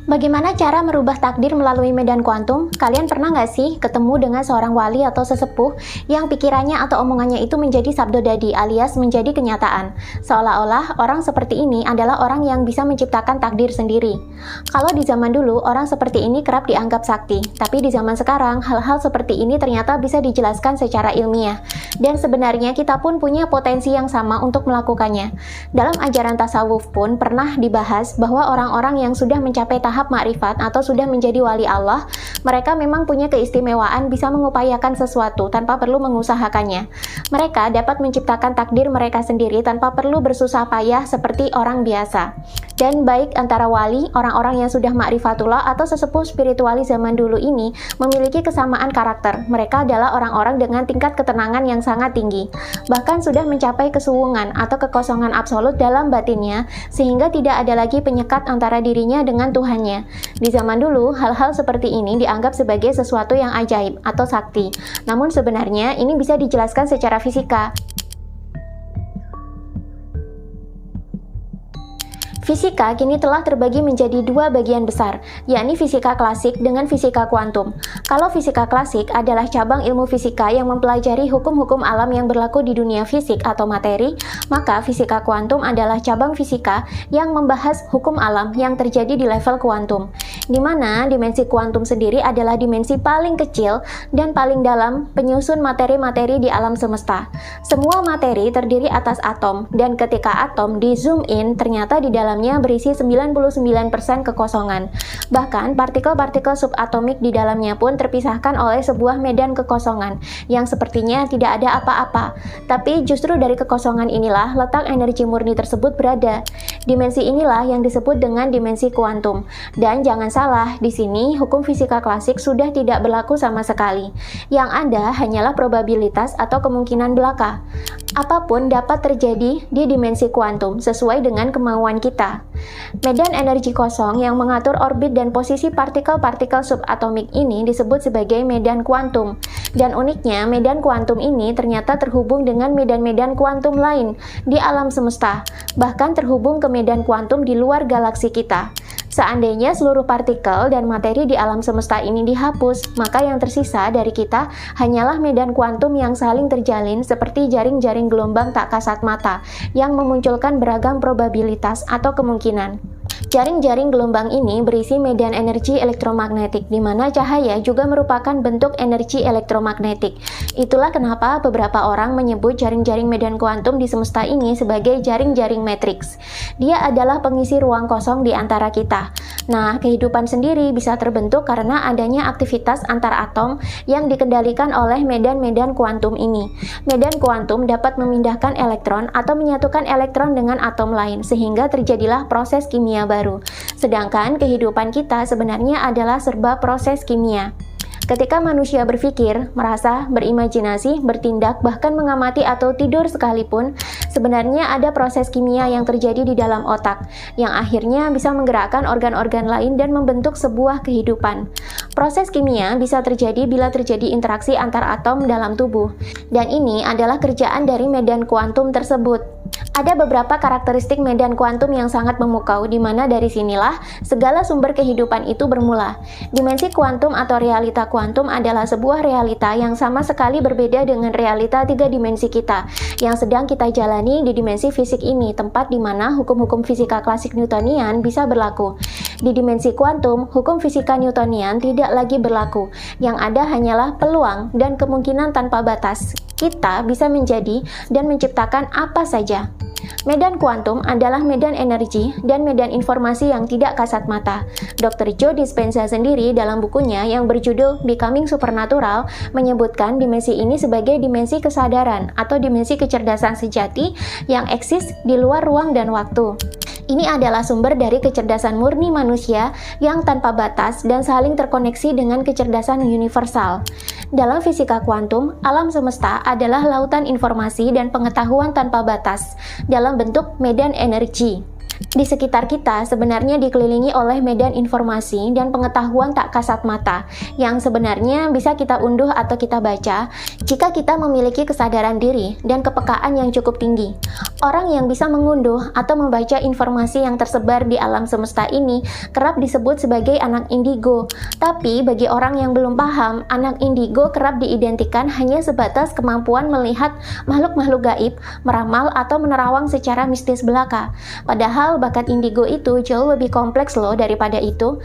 Bagaimana cara merubah takdir melalui medan kuantum? Kalian pernah nggak sih ketemu dengan seorang wali atau sesepuh yang pikirannya atau omongannya itu menjadi sabdodadi alias menjadi kenyataan? Seolah-olah orang seperti ini adalah orang yang bisa menciptakan takdir sendiri. Kalau di zaman dulu, orang seperti ini kerap dianggap sakti. Tapi di zaman sekarang, hal-hal seperti ini ternyata bisa dijelaskan secara ilmiah. Dan sebenarnya kita pun punya potensi yang sama untuk melakukannya. Dalam ajaran tasawuf pun pernah dibahas bahwa orang-orang yang sudah mencapai tahap makrifat atau sudah menjadi wali Allah, mereka memang punya keistimewaan bisa mengupayakan sesuatu tanpa perlu mengusahakannya. Mereka dapat menciptakan takdir mereka sendiri tanpa perlu bersusah payah seperti orang biasa. Dan baik antara wali, orang-orang yang sudah makrifatullah atau sesepuh spiritualis zaman dulu ini memiliki kesamaan karakter. Mereka adalah orang-orang dengan tingkat ketenangan yang sangat tinggi. Bahkan sudah mencapai kesuwungan atau kekosongan absolut dalam batinnya, sehingga tidak ada lagi penyekat antara dirinya dengan Tuhannya. Di zaman dulu, hal-hal seperti ini dianggap sebagai sesuatu yang ajaib atau sakti. Namun sebenarnya ini bisa dijelaskan secara fisika. Fisika kini telah terbagi menjadi dua bagian besar, yakni fisika klasik dengan fisika kuantum. Kalau fisika klasik adalah cabang ilmu fisika yang mempelajari hukum-hukum alam yang berlaku di dunia fisik atau materi, maka fisika kuantum adalah cabang fisika yang membahas hukum alam yang terjadi di level kuantum, di mana dimensi kuantum sendiri adalah dimensi paling kecil dan paling dalam penyusun materi-materi di alam semesta. Semua materi terdiri atas atom, dan ketika atom di zoom in, ternyata di dalam berisi 99% kekosongan. Bahkan partikel-partikel subatomik di dalamnya pun terpisahkan oleh sebuah medan kekosongan yang sepertinya tidak ada apa-apa. Tapi justru dari kekosongan inilah letak energi murni tersebut berada. Dimensi inilah yang disebut dengan dimensi kuantum. Dan jangan salah, di sini hukum fisika klasik sudah tidak berlaku sama sekali. Yang ada hanyalah probabilitas atau kemungkinan belaka. Apapun dapat terjadi di dimensi kuantum sesuai dengan kemauan kita. Medan energi kosong yang mengatur orbit dan posisi partikel-partikel subatomik ini disebut sebagai medan kuantum. Dan uniknya, medan kuantum ini ternyata terhubung dengan medan-medan kuantum lain di alam semesta, bahkan terhubung ke medan kuantum di luar galaksi kita. Seandainya seluruh partikel dan materi di alam semesta ini dihapus, maka yang tersisa dari kita hanyalah medan kuantum yang saling terjalin seperti jaring-jaring gelombang tak kasat mata yang memunculkan beragam probabilitas atau kemungkinan. Jaring-jaring gelombang ini berisi medan energi elektromagnetik, di mana cahaya juga merupakan bentuk energi elektromagnetik. Itulah kenapa beberapa orang menyebut jaring-jaring medan kuantum di semesta ini sebagai jaring-jaring matriks. Dia adalah pengisi ruang kosong di antara kita. Nah, kehidupan sendiri bisa terbentuk karena adanya aktivitas antar atom yang dikendalikan oleh medan-medan kuantum ini. Medan kuantum dapat memindahkan elektron atau menyatukan elektron dengan atom lain, sehingga terjadilah proses kimia baru. Sedangkan kehidupan kita sebenarnya adalah serba proses kimia. Ketika manusia berpikir, merasa, berimajinasi, bertindak, bahkan mengamati atau tidur sekalipun, sebenarnya ada proses kimia yang terjadi di dalam otak, yang akhirnya bisa menggerakkan organ-organ lain dan membentuk sebuah kehidupan. Proses kimia bisa terjadi bila terjadi interaksi antar atom dalam tubuh, dan ini adalah kerjaan dari medan kuantum tersebut. Ada beberapa karakteristik medan kuantum yang sangat memukau, di mana dari sinilah segala sumber kehidupan itu bermula. Dimensi kuantum atau realita kuantum adalah sebuah realita yang sama sekali berbeda dengan realita tiga dimensi kita, yang sedang kita jalani di dimensi fisik ini, tempat di mana hukum-hukum fisika klasik Newtonian bisa berlaku. Di dimensi kuantum, hukum fisika Newtonian tidak lagi berlaku, yang ada hanyalah peluang dan kemungkinan tanpa batas. Kita bisa menjadi dan menciptakan apa saja. Medan kuantum adalah medan energi dan medan informasi yang tidak kasat mata. Dr. Joe Dispenza sendiri dalam bukunya yang berjudul Becoming Supernatural menyebutkan dimensi ini sebagai dimensi kesadaran atau dimensi kecerdasan sejati yang eksis di luar ruang dan waktu. Ini adalah sumber dari kecerdasan murni manusia yang tanpa batas dan saling terkoneksi dengan kecerdasan universal. Dalam fisika kuantum, alam semesta adalah lautan informasi dan pengetahuan tanpa batas dalam bentuk medan energi. Di sekitar kita sebenarnya dikelilingi oleh medan informasi dan pengetahuan tak kasat mata, yang sebenarnya bisa kita unduh atau kita baca jika kita memiliki kesadaran diri dan kepekaan yang cukup tinggi. Orang yang bisa mengunduh atau membaca informasi yang tersebar di alam semesta ini kerap disebut sebagai anak indigo. Tapi bagi orang yang belum paham, anak indigo kerap diidentikan hanya sebatas kemampuan melihat makhluk-makhluk gaib, meramal atau menerawang secara mistis belaka. Padahal bakat indigo itu jauh lebih kompleks loh daripada itu.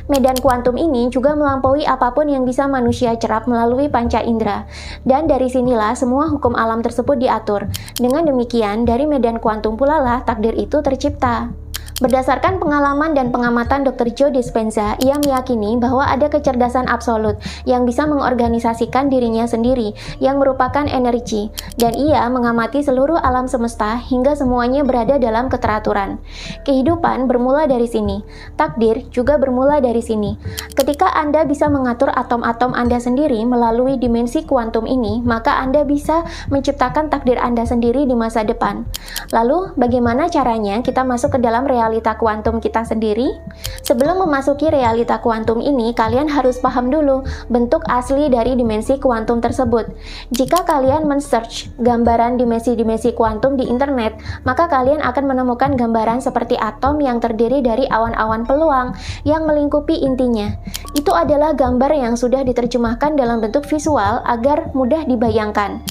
Medan kuantum ini juga melampaui apapun yang bisa manusia cerap melalui panca indera. Dan dari sinilah semua hukum alam tersebut diatur. Dengan demikian, dari medan kuantum pula lah takdir itu tercipta. Berdasarkan pengalaman dan pengamatan Dr. Joe Dispenza, ia meyakini bahwa ada kecerdasan absolut yang bisa mengorganisasikan dirinya sendiri, yang merupakan energi, dan ia mengamati seluruh alam semesta hingga semuanya berada dalam keteraturan. Kehidupan bermula dari sini, takdir juga bermula dari sini. Ketika Anda bisa mengatur atom-atom Anda sendiri melalui dimensi kuantum ini, maka Anda bisa menciptakan takdir Anda sendiri di masa depan. Lalu, bagaimana caranya kita masuk ke dalam realita kuantum kita sendiri? Sebelum memasuki realita kuantum ini, kalian harus paham dulu bentuk asli dari dimensi kuantum tersebut. Jika kalian men-search gambaran dimensi-dimensi kuantum di internet, maka kalian akan menemukan gambaran seperti atom yang terdiri dari awan-awan peluang yang melingkupi intinya. Itu adalah gambar yang sudah diterjemahkan dalam bentuk visual agar mudah dibayangkan.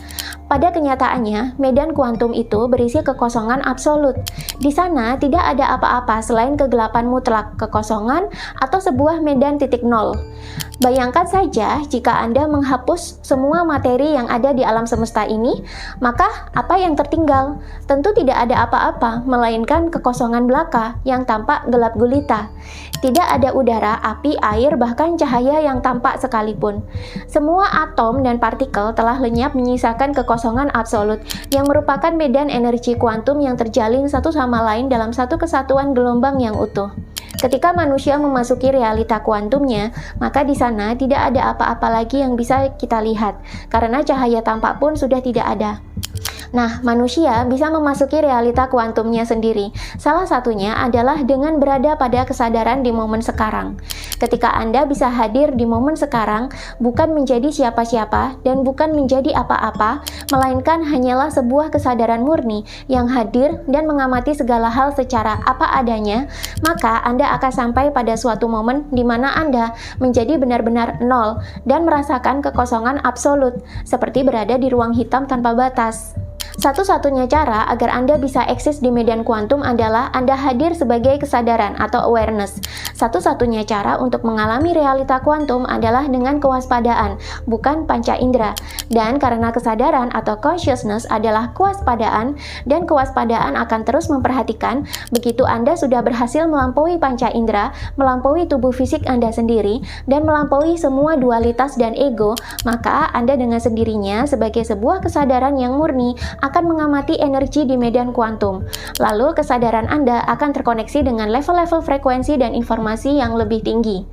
Pada kenyataannya, medan kuantum itu berisi kekosongan absolut. Di sana tidak ada apa-apa selain kegelapan mutlak, kekosongan, atau sebuah medan titik nol. Bayangkan saja jika Anda menghapus semua materi yang ada di alam semesta ini, maka apa yang tertinggal? Tentu tidak ada apa-apa, melainkan kekosongan belaka yang tampak gelap gulita. Tidak ada udara, api, air, bahkan cahaya yang tampak sekalipun. Semua atom dan partikel telah lenyap menyisakan kekosongan absolut yang merupakan medan energi kuantum yang terjalin satu sama lain dalam satu kesatuan gelombang yang utuh. Ketika manusia memasuki realita kuantumnya, maka di sana tidak ada apa-apa lagi yang bisa kita lihat, karena cahaya tampak pun sudah tidak ada. Nah, manusia bisa memasuki realita kuantumnya sendiri. Salah satunya adalah dengan berada pada kesadaran di momen sekarang. Ketika Anda bisa hadir di momen sekarang, bukan menjadi siapa-siapa dan bukan menjadi apa-apa, melainkan hanyalah sebuah kesadaran murni yang hadir dan mengamati segala hal secara apa adanya, maka Anda akan sampai pada suatu momen di mana Anda menjadi benar-benar nol dan merasakan kekosongan absolut, seperti berada di ruang hitam tanpa batas. Satu-satunya cara agar Anda bisa eksis di medan kuantum adalah Anda hadir sebagai kesadaran atau awareness. Satu-satunya cara untuk mengalami realita kuantum adalah dengan kewaspadaan, bukan panca indera. Dan karena kesadaran atau consciousness adalah kewaspadaan, dan kewaspadaan akan terus memperhatikan, begitu Anda sudah berhasil melampaui panca indera, melampaui tubuh fisik Anda sendiri, dan melampaui semua dualitas dan ego, maka Anda dengan sendirinya sebagai sebuah kesadaran yang murni akan mengamati energi di medan kuantum. Lalu kesadaran Anda akan terkoneksi dengan level-level frekuensi dan informasi yang lebih tinggi.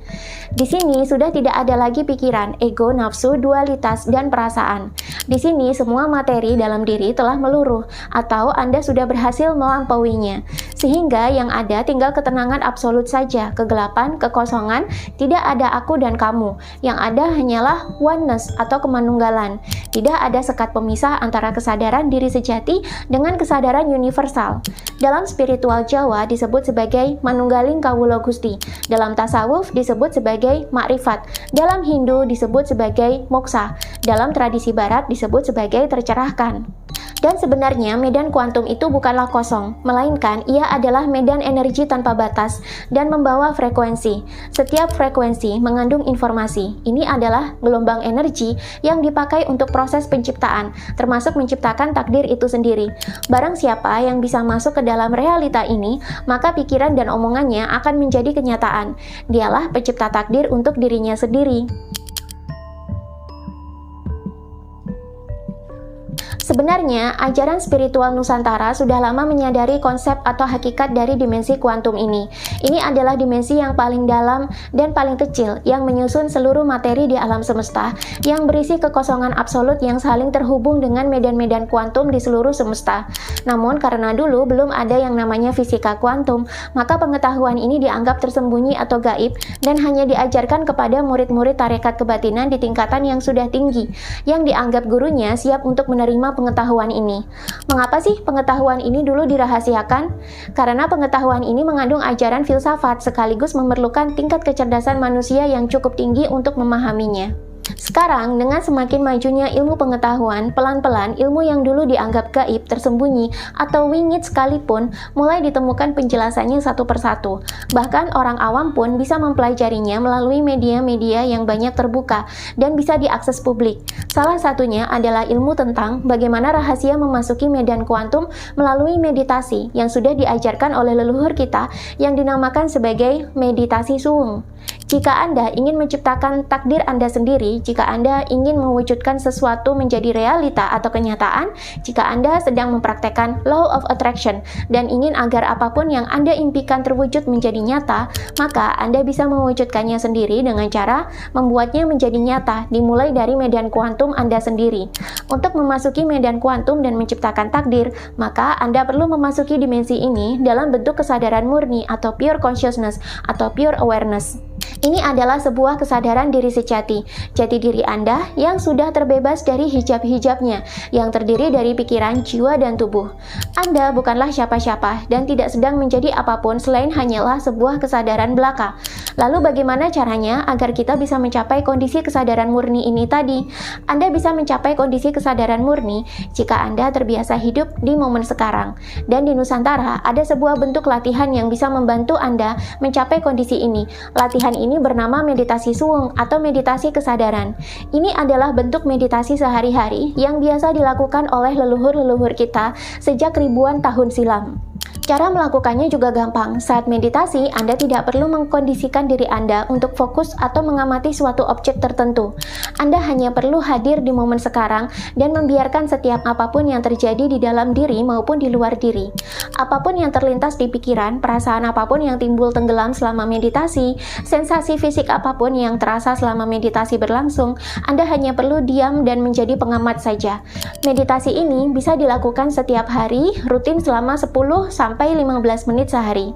Di sini sudah tidak ada lagi pikiran, ego, nafsu, dualitas, dan perasaan. Di sini semua materi dalam diri telah meluruh atau Anda sudah berhasil melampauinya. Sehingga yang ada tinggal ketenangan absolut saja, kegelapan, kekosongan, tidak ada aku dan kamu. Yang ada hanyalah oneness atau kemanunggalan. Tidak ada sekat pemisah antara kesadaran diri sejati dengan kesadaran universal. Dalam spiritual Jawa disebut sebagai manunggaling kawula Gusti. Dalam tasawuf disebut sebagai makrifat. Dalam Hindu disebut sebagai moksa. Dalam tradisi barat disebut sebagai tercerahkan. Dan sebenarnya medan kuantum itu bukanlah kosong, melainkan ia adalah medan energi tanpa batas dan membawa frekuensi. Setiap frekuensi mengandung informasi. Ini adalah gelombang energi yang dipakai untuk proses penciptaan, termasuk menciptakan takdir itu sendiri. Barang siapa yang bisa masuk ke dalam realita ini, maka pikiran dan omongannya akan menjadi kenyataan. Dialah pencipta takdir untuk dirinya sendiri. Sebenarnya, ajaran spiritual Nusantara sudah lama menyadari konsep atau hakikat dari dimensi kuantum ini. Ini adalah dimensi yang paling dalam dan paling kecil yang menyusun seluruh materi di alam semesta, yang berisi kekosongan absolut yang saling terhubung dengan medan-medan kuantum di seluruh semesta. Namun, karena dulu belum ada yang namanya fisika kuantum, maka pengetahuan ini dianggap tersembunyi atau gaib dan hanya diajarkan kepada murid-murid tarekat kebatinan di tingkatan yang sudah tinggi, yang dianggap gurunya siap untuk menerima pengetahuan ini. Mengapa sih pengetahuan ini dulu dirahasiakan? Karena pengetahuan ini mengandung ajaran filsafat sekaligus memerlukan tingkat kecerdasan manusia yang cukup tinggi untuk memahaminya. Sekarang, dengan semakin majunya ilmu pengetahuan, pelan-pelan ilmu yang dulu dianggap gaib, tersembunyi, atau wingit sekalipun mulai ditemukan penjelasannya satu persatu. Bahkan orang awam pun bisa mempelajarinya melalui media-media yang banyak terbuka dan bisa diakses publik. Salah satunya adalah ilmu tentang bagaimana rahasia memasuki medan kuantum melalui meditasi yang sudah diajarkan oleh leluhur kita yang dinamakan sebagai meditasi suwung. Jika Anda ingin menciptakan takdir Anda sendiri, jika Anda ingin mewujudkan sesuatu menjadi realita atau kenyataan, jika Anda sedang mempraktekkan law of attraction dan ingin agar apapun yang Anda impikan terwujud menjadi nyata, maka Anda bisa mewujudkannya sendiri dengan cara membuatnya menjadi nyata, dimulai dari medan kuantum Anda sendiri. Untuk memasuki medan kuantum dan menciptakan takdir, maka Anda perlu memasuki dimensi ini dalam bentuk kesadaran murni atau pure consciousness atau pure awareness. Ini adalah sebuah kesadaran diri sejati, jati diri Anda yang sudah terbebas dari hijab-hijabnya, yang terdiri dari pikiran, jiwa, dan tubuh. Anda bukanlah siapa-siapa dan tidak sedang menjadi apapun selain hanyalah sebuah kesadaran belaka. Lalu bagaimana caranya agar kita bisa mencapai kondisi kesadaran murni ini tadi? Anda bisa mencapai kondisi kesadaran murni jika Anda terbiasa hidup di momen sekarang. Dan di Nusantara ada sebuah bentuk latihan yang bisa membantu Anda mencapai kondisi ini. Latihan ini bernama meditasi suwung atau meditasi kesadaran. Ini adalah bentuk meditasi sehari-hari yang biasa dilakukan oleh leluhur-leluhur kita sejak ribuan tahun silam. Cara melakukannya juga gampang. Saat meditasi, Anda tidak perlu mengkondisikan diri Anda untuk fokus atau mengamati suatu objek tertentu. Anda hanya perlu hadir di momen sekarang dan membiarkan setiap apapun yang terjadi di dalam diri maupun di luar diri. Apapun yang terlintas di pikiran, perasaan apapun yang timbul tenggelam selama meditasi, sensasi fisik apapun yang terasa selama meditasi berlangsung, Anda hanya perlu diam dan menjadi pengamat saja. Meditasi ini bisa dilakukan setiap hari, rutin selama 10-15 menit sehari.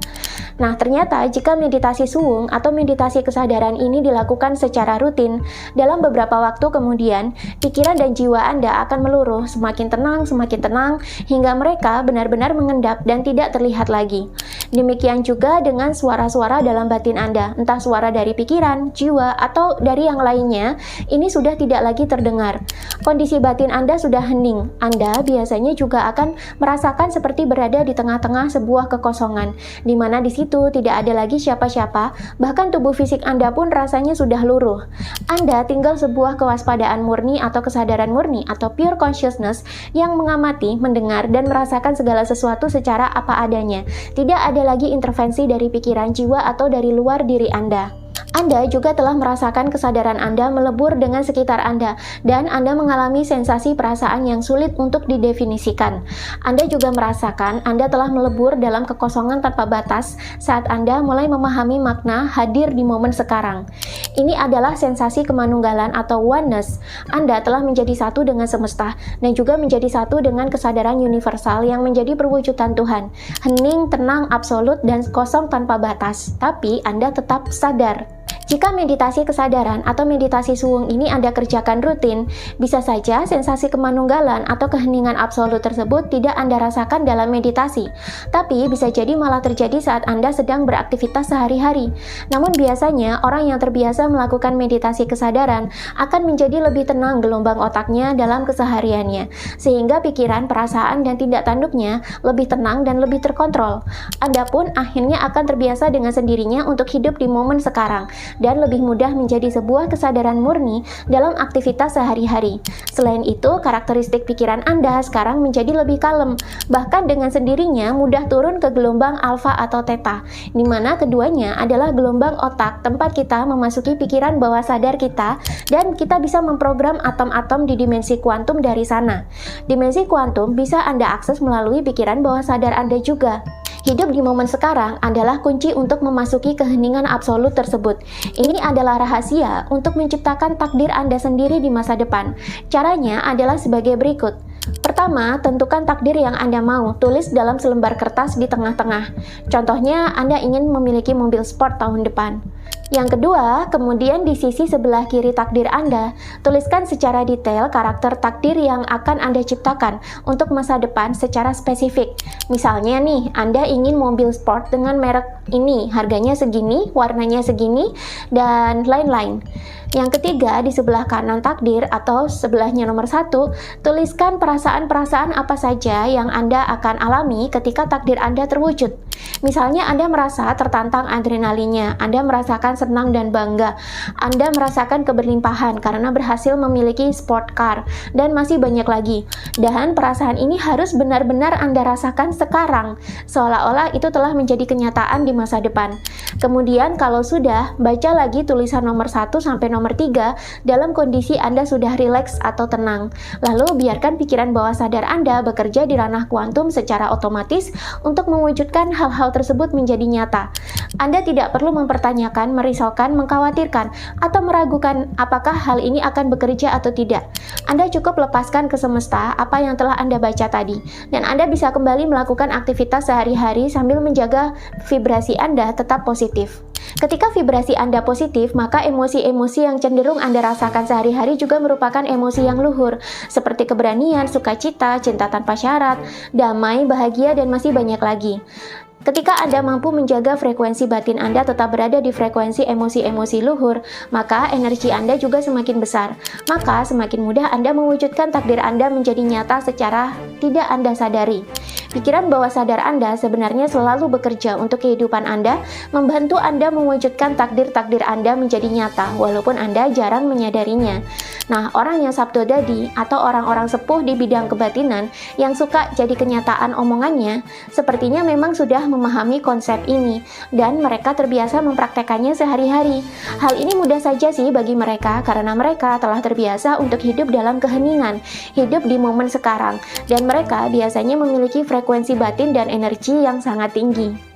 Nah, ternyata jika meditasi suwung atau meditasi kesadaran ini dilakukan secara rutin, dalam beberapa waktu kemudian, pikiran dan jiwa Anda akan meluruh semakin tenang, hingga mereka benar-benar mengendap dan tidak terlihat lagi. Demikian juga dengan suara-suara dalam batin Anda, entah suara dari pikiran, jiwa, atau dari yang lainnya, ini sudah tidak lagi terdengar. Kondisi batin Anda sudah hening. Anda biasanya juga akan merasakan seperti berada di tengah-tengah sebuah kekosongan, di mana di situ tidak ada lagi siapa-siapa, bahkan tubuh fisik Anda pun rasanya sudah luruh. Anda tinggal sebuah kewaspadaan murni atau kesadaran murni atau pure consciousness yang mengamati, mendengar, dan merasakan segala sesuatu secara apa adanya. Tidak ada lagi intervensi dari pikiran, jiwa, atau dari luar diri Anda. Anda juga telah merasakan kesadaran Anda melebur dengan sekitar Anda, dan Anda mengalami sensasi perasaan yang sulit untuk didefinisikan. Anda juga merasakan Anda telah melebur dalam kekosongan tanpa batas saat Anda mulai memahami makna hadir di momen sekarang. Ini adalah sensasi kemanunggalan atau oneness. Anda telah menjadi satu dengan semesta, dan juga menjadi satu dengan kesadaran universal yang menjadi perwujudan Tuhan. Hening, tenang, absolut, dan kosong tanpa batas. Tapi Anda tetap sadar. Jika meditasi kesadaran atau meditasi suwung ini Anda kerjakan rutin, bisa saja sensasi kemanunggalan atau keheningan absolut tersebut tidak Anda rasakan dalam meditasi, tapi bisa jadi malah terjadi saat Anda sedang beraktivitas sehari-hari. Namun biasanya orang yang terbiasa melakukan meditasi kesadaran akan menjadi lebih tenang gelombang otaknya dalam kesehariannya, sehingga pikiran, perasaan, dan tindak tanduknya lebih tenang dan lebih terkontrol. Anda pun akhirnya akan terbiasa dengan sendirinya untuk hidup di momen sekarang. dan lebih mudah menjadi sebuah kesadaran murni dalam aktivitas sehari-hari. Selain itu, karakteristik pikiran Anda sekarang menjadi lebih kalem, bahkan dengan sendirinya mudah turun ke gelombang alfa atau theta, di mana keduanya adalah gelombang otak tempat kita memasuki pikiran bawah sadar kita dan kita bisa memprogram atom-atom di dimensi kuantum dari sana. Dimensi kuantum bisa Anda akses melalui pikiran bawah sadar Anda juga. Hidup di momen sekarang adalah kunci untuk memasuki keheningan absolut tersebut. Ini adalah rahasia untuk menciptakan takdir Anda sendiri di masa depan. Caranya adalah sebagai berikut. Pertama, tentukan takdir yang Anda mau, tulis dalam selembar kertas di tengah-tengah. Contohnya, Anda ingin memiliki mobil sport tahun depan. Yang kedua, kemudian di sisi sebelah kiri takdir Anda, tuliskan secara detail karakter takdir yang akan Anda ciptakan untuk masa depan secara spesifik. Misalnya nih, Anda ingin mobil sport dengan merek ini, harganya segini, warnanya segini, dan lain-lain. Yang ketiga, di sebelah kanan takdir atau sebelahnya nomor 1, tuliskan perasaan-perasaan apa saja yang Anda akan alami ketika takdir Anda terwujud. Misalnya Anda merasa tertantang adrenalinnya, Anda merasakan senang dan bangga, Anda merasakan keberlimpahan karena berhasil memiliki sport car, dan masih banyak lagi. Dan perasaan ini harus benar-benar Anda rasakan sekarang, seolah-olah itu telah menjadi kenyataan di masa depan. Kemudian kalau sudah, baca lagi tulisan nomor 1 sampai nomor 3 dalam kondisi Anda sudah rileks atau tenang. Lalu biarkan pikiran bawah sadar Anda bekerja di ranah kuantum secara otomatis untuk mewujudkan hal-hal tersebut menjadi nyata. Anda tidak perlu mempertanyakan, merisaukan, mengkhawatirkan, atau meragukan apakah hal ini akan bekerja atau tidak. Anda cukup lepaskan ke semesta apa yang telah Anda baca tadi, dan Anda bisa kembali melakukan aktivitas sehari-hari sambil menjaga vibrasi Anda tetap positif. Ketika vibrasi Anda positif, maka emosi-emosi yang cenderung Anda rasakan sehari-hari juga merupakan emosi yang luhur, seperti keberanian, sukacita, cinta tanpa syarat, damai, bahagia, dan masih banyak lagi. Ketika Anda mampu menjaga frekuensi batin Anda tetap berada di frekuensi emosi-emosi luhur, maka energi Anda juga semakin besar. Maka semakin mudah Anda mewujudkan takdir Anda menjadi nyata secara tidak Anda sadari. Pikiran bawah sadar Anda sebenarnya selalu bekerja untuk kehidupan Anda, membantu Anda mewujudkan takdir-takdir Anda menjadi nyata, walaupun Anda jarang menyadarinya. Nah, orang yang sabdodadi atau orang-orang sepuh di bidang kebatinan yang suka jadi kenyataan omongannya, sepertinya memang sudah memahami konsep ini, dan mereka terbiasa mempraktekannya sehari-hari. Hal ini mudah saja sih bagi mereka, karena mereka telah terbiasa untuk hidup dalam keheningan, hidup di momen sekarang, dan mereka biasanya memiliki frekuensi batin dan energi yang sangat tinggi.